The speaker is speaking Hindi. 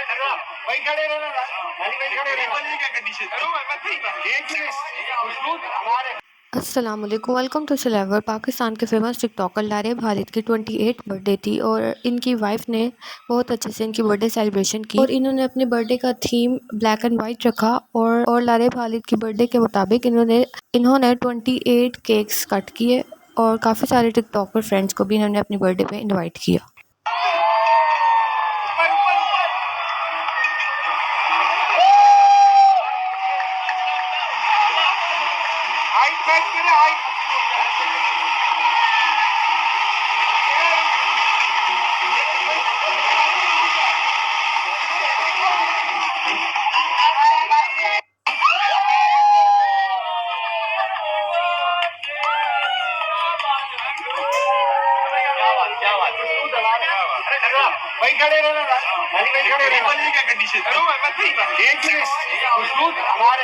वही खड़े रहना, वही खड़े रहना। क्या कंडीशन? एक मिनट हमारे अस्सलामुअलैकुम, वेलकम टू सिलेवर। पाकिस्तान के फेमस टिकटॉकर लारे खालिद की 28 बर्थडे थी और इनकी वाइफ ने बहुत अच्छे से इनकी बर्थडे सेलिब्रेशन की और इन्होंने अपने बर्थडे का थीम ब्लैक एंड वाइट रखा और लारे खालिद की बर्थडे के मुताबिक इन्होंने 28 केक्स कट किए और काफ़ी सारे टिकटॉकर फ्रेंड्स को भी इन्होंने अपनी बर्थडे पे इनवाइट किया। हाइट मैच के लिए हाइट क्या बात वही खड़े रहना, वही खड़े रहना। क्या कंडीशन? एक मिनट हमारे